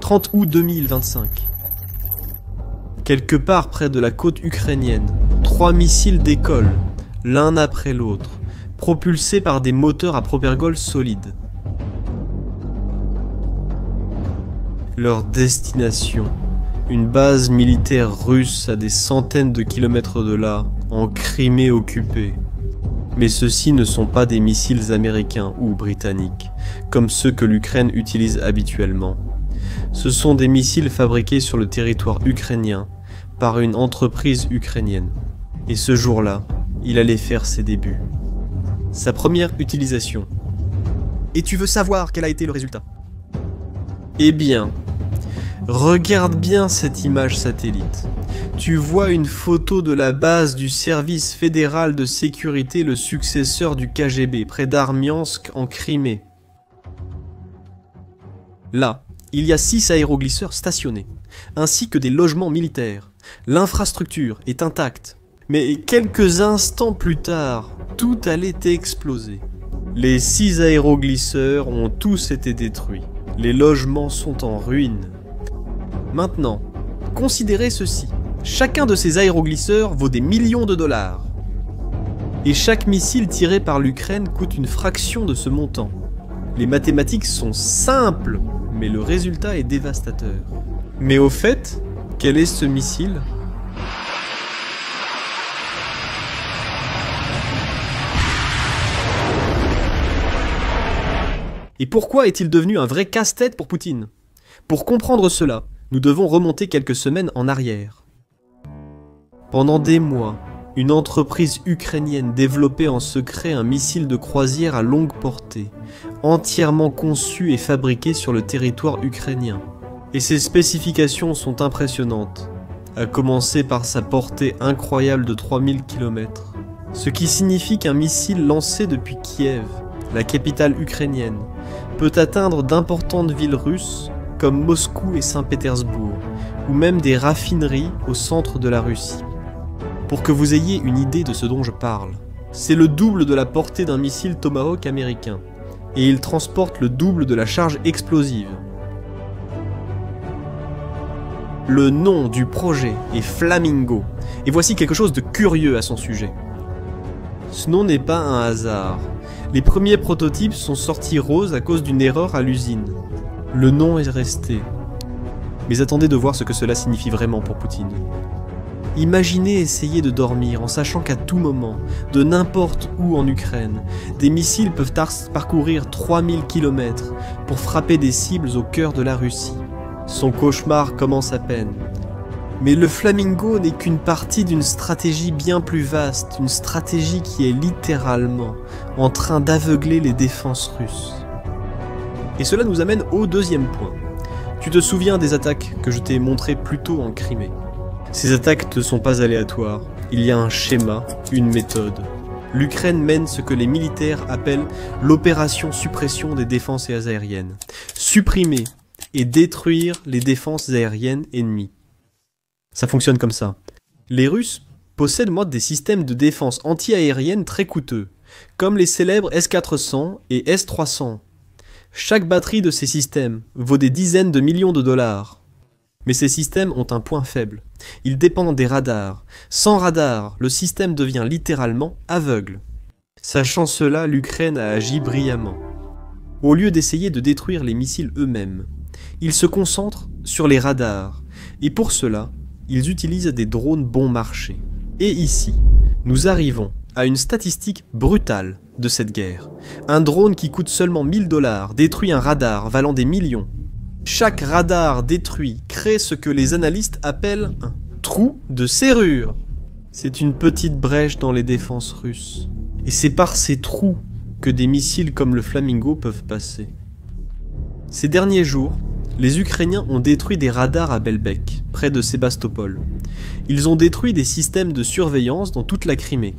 30 août 2025. Quelque part près de la côte ukrainienne, 3 missiles décollent, l'un après l'autre, propulsés par des moteurs à propergol solides. Leur destination, une base militaire russe à des centaines de kilomètres de là, en Crimée occupée. Mais ceux-ci ne sont pas des missiles américains ou britanniques, comme ceux que l'Ukraine utilise habituellement. Ce sont des missiles fabriqués sur le territoire ukrainien par une entreprise ukrainienne. Et ce jour-là, il allait faire ses débuts. Sa première utilisation. Et tu veux savoir quel a été le résultat? Eh bien, regarde bien cette image satellite. Tu vois une photo de la base du service fédéral de sécurité, le successeur du KGB, près d'Armiansk en Crimée. Là, il y a 6 aéroglisseurs stationnés, ainsi que des logements militaires. L'infrastructure est intacte. Mais quelques instants plus tard, tout allait exploser. Les 6 aéroglisseurs ont tous été détruits. Les logements sont en ruine. Maintenant, considérez ceci. Chacun de ces aéroglisseurs vaut des millions de dollars. Et chaque missile tiré par l'Ukraine coûte une fraction de ce montant. Les mathématiques sont simples, mais le résultat est dévastateur. Mais au fait, quel est ce missile ? Et pourquoi est-il devenu un vrai casse-tête pour Poutine? Pour comprendre cela, nous devons remonter quelques semaines en arrière. Pendant des mois, une entreprise ukrainienne développait en secret un missile de croisière à longue portée, entièrement conçu et fabriqué sur le territoire ukrainien. Et ses spécifications sont impressionnantes, à commencer par sa portée incroyable de 3000 km. Ce qui signifie qu'un missile lancé depuis Kiev, la capitale ukrainienne, peut atteindre d'importantes villes russes comme Moscou et Saint-Pétersbourg, ou même des raffineries au centre de la Russie. Pour que vous ayez une idée de ce dont je parle, c'est le double de la portée d'un missile Tomahawk américain, et il transporte le double de la charge explosive. Le nom du projet est Flamingo, et voici quelque chose de curieux à son sujet. Ce nom n'est pas un hasard. Les premiers prototypes sont sortis roses à cause d'une erreur à l'usine. Le nom est resté. Mais attendez de voir ce que cela signifie vraiment pour Poutine. Imaginez essayer de dormir en sachant qu'à tout moment, de n'importe où en Ukraine, des missiles peuvent parcourir 3000 km pour frapper des cibles au cœur de la Russie. Son cauchemar commence à peine. Mais le Flamingo n'est qu'une partie d'une stratégie bien plus vaste, une stratégie qui est littéralement en train d'aveugler les défenses russes. Et cela nous amène au deuxième point. Tu te souviens des attaques que je t'ai montrées plus tôt en Crimée? Ces attaques ne sont pas aléatoires, il y a un schéma, une méthode. L'Ukraine mène ce que les militaires appellent l'opération suppression des défenses aériennes. Supprimer et détruire les défenses aériennes ennemies. Ça fonctionne comme ça. Les Russes possèdent des systèmes de défense anti-aérienne très coûteux, comme les célèbres S-400 et S-300. Chaque batterie de ces systèmes vaut des dizaines de millions de dollars. Mais ces systèmes ont un point faible. Ils dépendent des radars. Sans radar, le système devient littéralement aveugle. Sachant cela, l'Ukraine a agi brillamment. Au lieu d'essayer de détruire les missiles eux-mêmes, ils se concentrent sur les radars. Et pour cela, ils utilisent des drones bon marché. Et ici, nous arrivons à une statistique brutale de cette guerre. Un drone qui coûte seulement 1000 $ détruit un radar valant des millions. Chaque radar détruit crée ce que les analystes appellent un trou de serrure. C'est une petite brèche dans les défenses russes. Et c'est par ces trous que des missiles comme le Flamingo peuvent passer. Ces derniers jours, les Ukrainiens ont détruit des radars à Belbek, près de Sébastopol. Ils ont détruit des systèmes de surveillance dans toute la Crimée.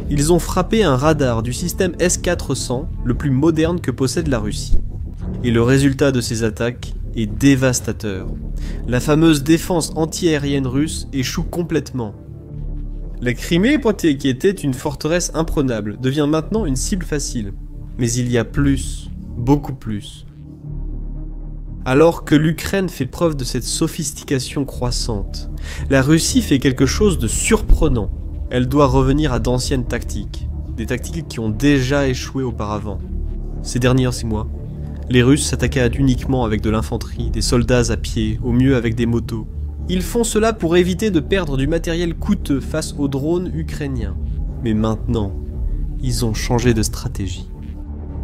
Ils ont frappé un radar du système S-400, le plus moderne que possède la Russie. Et le résultat de ces attaques est dévastateur. La fameuse défense anti-aérienne russe échoue complètement. La Crimée, qui était une forteresse imprenable, devient maintenant une cible facile. Mais il y a plus, beaucoup plus. Alors que l'Ukraine fait preuve de cette sophistication croissante, la Russie fait quelque chose de surprenant. Elle doit revenir à d'anciennes tactiques, des tactiques qui ont déjà échoué auparavant. Ces derniers 6 mois, les Russes s'attaquaient uniquement avec de l'infanterie, des soldats à pied, au mieux avec des motos. Ils font cela pour éviter de perdre du matériel coûteux face aux drones ukrainiens. Mais maintenant, ils ont changé de stratégie.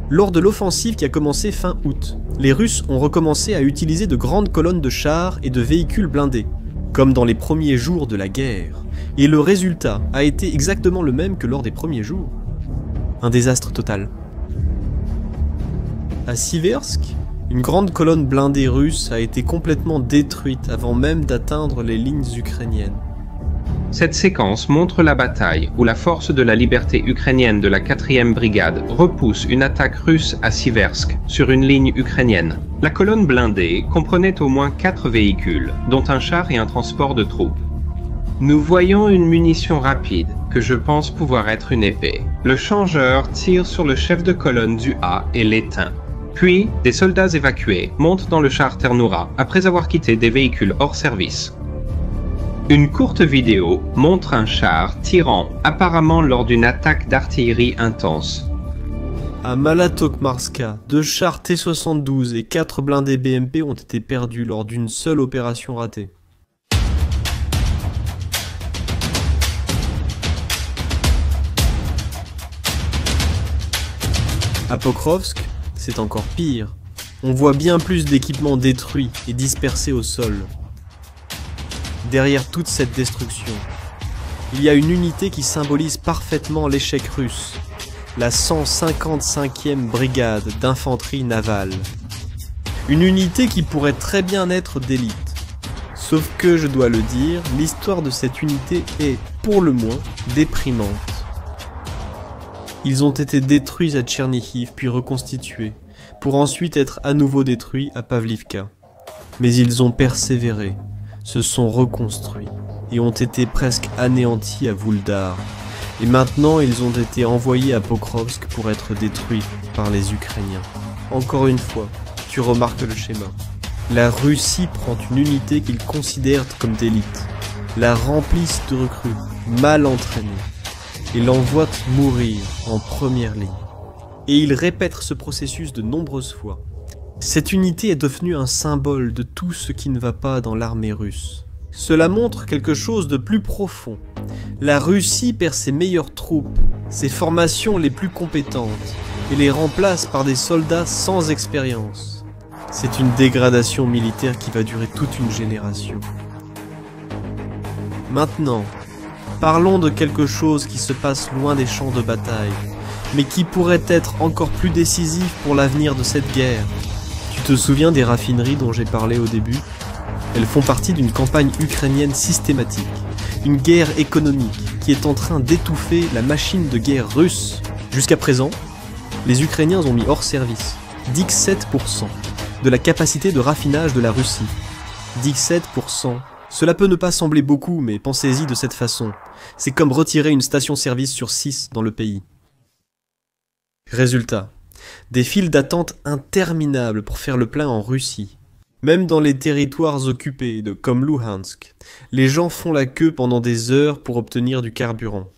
Lors de l'offensive qui a commencé fin août, les Russes ont recommencé à utiliser de grandes colonnes de chars et de véhicules blindés, comme dans les premiers jours de la guerre, et le résultat a été exactement le même que lors des premiers jours. Un désastre total. À Siversk, une grande colonne blindée russe a été complètement détruite avant même d'atteindre les lignes ukrainiennes. Cette séquence montre la bataille où la force de la liberté ukrainienne de la 4e brigade repousse une attaque russe à Siversk sur une ligne ukrainienne. La colonne blindée comprenait au moins 4 véhicules, dont un char et un transport de troupes. Nous voyons une munition rapide, que je pense pouvoir être une épée. Le changeur tire sur le chef de colonne du A et l'éteint. Puis, des soldats évacués montent dans le char Ternura après avoir quitté des véhicules hors service. Une courte vidéo montre un char tirant, apparemment lors d'une attaque d'artillerie intense. À Malatokmarska, 2 chars T-72 et 4 blindés BMP ont été perdus lors d'une seule opération ratée. À Pokrovsk, c'est encore pire. On voit bien plus d'équipements détruits et dispersés au sol. Derrière toute cette destruction, il y a une unité qui symbolise parfaitement l'échec russe, la 155e brigade d'infanterie navale. Une unité qui pourrait très bien être d'élite. Sauf que, je dois le dire, l'histoire de cette unité est, pour le moins, déprimante. Ils ont été détruits à Tchernihiv puis reconstitués, pour ensuite être à nouveau détruits à Pavlivka. Mais ils ont persévéré, se sont reconstruits, et ont été presque anéantis à Vuldar. Et maintenant ils ont été envoyés à Pokrovsk pour être détruits par les Ukrainiens. Encore une fois, tu remarques le schéma. La Russie prend une unité qu'ils considèrent comme d'élite, la remplissent de recrues, mal entraînées, et l'envoient mourir en première ligne. Et ils répètent ce processus de nombreuses fois. Cette unité est devenue un symbole de tout ce qui ne va pas dans l'armée russe. Cela montre quelque chose de plus profond. La Russie perd ses meilleures troupes, ses formations les plus compétentes, et les remplace par des soldats sans expérience. C'est une dégradation militaire qui va durer toute une génération. Maintenant, parlons de quelque chose qui se passe loin des champs de bataille, mais qui pourrait être encore plus décisif pour l'avenir de cette guerre. Tu te souviens des raffineries dont j'ai parlé au début? Elles font partie d'une campagne ukrainienne systématique, une guerre économique qui est en train d'étouffer la machine de guerre russe. Jusqu'à présent, les Ukrainiens ont mis hors service 17% de la capacité de raffinage de la Russie. 17%. Cela peut ne pas sembler beaucoup, mais pensez-y de cette façon. C'est comme retirer une station-service sur 6 dans le pays. Résultat, des files d'attente interminables pour faire le plein en Russie. Même dans les territoires occupés, comme Luhansk, les gens font la queue pendant des heures pour obtenir du carburant.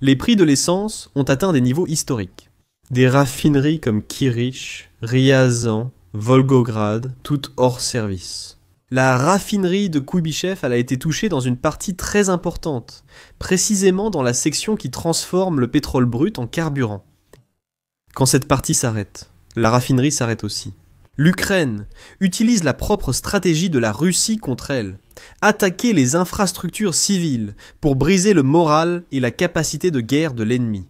Les prix de l'essence ont atteint des niveaux historiques. Des raffineries comme Kirish, Ryazan, Volgograd, toutes hors service. La raffinerie de Kuibychev a été touchée dans une partie très importante, précisément dans la section qui transforme le pétrole brut en carburant. Quand cette partie s'arrête, la raffinerie s'arrête aussi. L'Ukraine utilise la propre stratégie de la Russie contre elle, attaquer les infrastructures civiles pour briser le moral et la capacité de guerre de l'ennemi.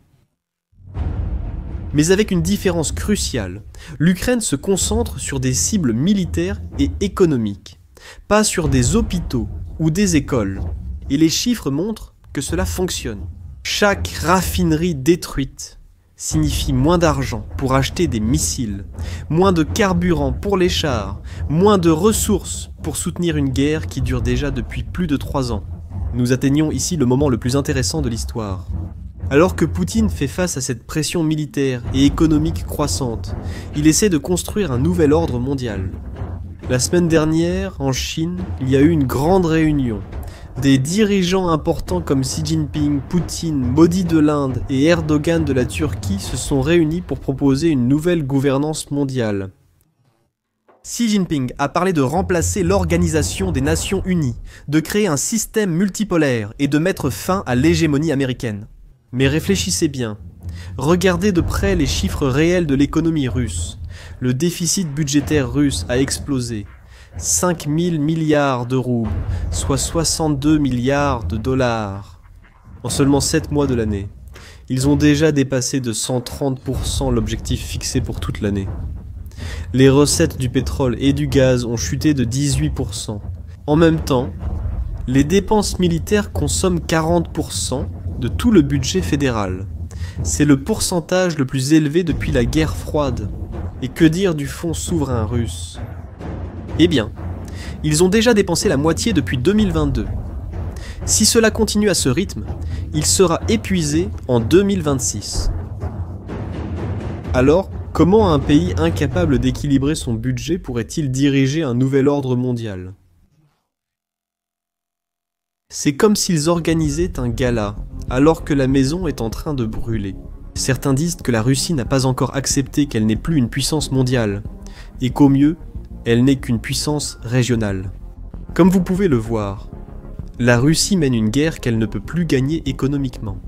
Mais avec une différence cruciale, l'Ukraine se concentre sur des cibles militaires et économiques, pas sur des hôpitaux ou des écoles. Et les chiffres montrent que cela fonctionne. Chaque raffinerie détruite signifie moins d'argent pour acheter des missiles, moins de carburant pour les chars, moins de ressources pour soutenir une guerre qui dure déjà depuis plus de 3 ans. Nous atteignons ici le moment le plus intéressant de l'histoire. Alors que Poutine fait face à cette pression militaire et économique croissante, il essaie de construire un nouvel ordre mondial. La semaine dernière, en Chine, il y a eu une grande réunion. Des dirigeants importants comme Xi Jinping, Poutine, Modi de l'Inde et Erdogan de la Turquie se sont réunis pour proposer une nouvelle gouvernance mondiale. Xi Jinping a parlé de remplacer l'Organisation des Nations Unies, de créer un système multipolaire et de mettre fin à l'hégémonie américaine. Mais réfléchissez bien. Regardez de près les chiffres réels de l'économie russe. Le déficit budgétaire russe a explosé. 5 000 milliards de roubles, soit 62 milliards de dollars. En seulement 7 mois de l'année. Ils ont déjà dépassé de 130% l'objectif fixé pour toute l'année. Les recettes du pétrole et du gaz ont chuté de 18%. En même temps, les dépenses militaires consomment 40% de tout le budget fédéral. C'est le pourcentage le plus élevé depuis la guerre froide. Et que dire du fonds souverain russe? Eh bien, ils ont déjà dépensé la moitié depuis 2022. Si cela continue à ce rythme, il sera épuisé en 2026. Alors, comment un pays incapable d'équilibrer son budget pourrait-il diriger un nouvel ordre mondial? C'est comme s'ils organisaient un gala, alors que la maison est en train de brûler. Certains disent que la Russie n'a pas encore accepté qu'elle n'est plus une puissance mondiale, et qu'au mieux, elle n'est qu'une puissance régionale. Comme vous pouvez le voir, la Russie mène une guerre qu'elle ne peut plus gagner économiquement.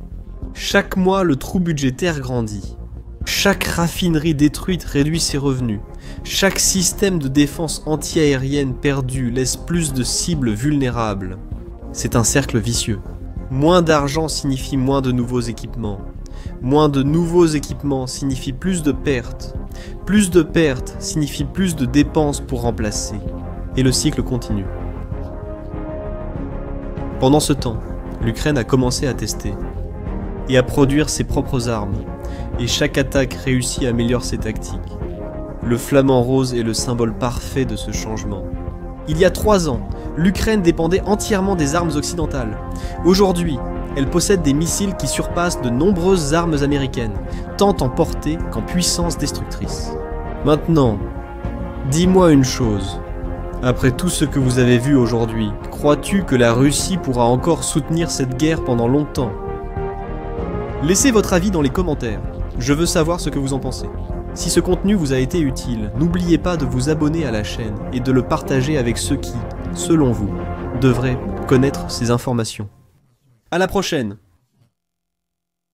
Chaque mois, le trou budgétaire grandit. Chaque raffinerie détruite réduit ses revenus. Chaque système de défense antiaérienne perdu laisse plus de cibles vulnérables. C'est un cercle vicieux. Moins d'argent signifie moins de nouveaux équipements. Moins de nouveaux équipements signifie plus de pertes. Plus de pertes signifie plus de dépenses pour remplacer. Et le cycle continue. Pendant ce temps, l'Ukraine a commencé à tester et à produire ses propres armes. Et chaque attaque réussie améliore ses tactiques. Le flamant rose est le symbole parfait de ce changement. Il y a 3 ans, l'Ukraine dépendait entièrement des armes occidentales. Aujourd'hui, elle possède des missiles qui surpassent de nombreuses armes américaines, tant en portée qu'en puissance destructrice. Maintenant, dis-moi une chose. Après tout ce que vous avez vu aujourd'hui, crois-tu que la Russie pourra encore soutenir cette guerre pendant longtemps? Laissez votre avis dans les commentaires. Je veux savoir ce que vous en pensez. Si ce contenu vous a été utile, n'oubliez pas de vous abonner à la chaîne et de le partager avec ceux qui, selon vous, devraient connaître ces informations. À la prochaine!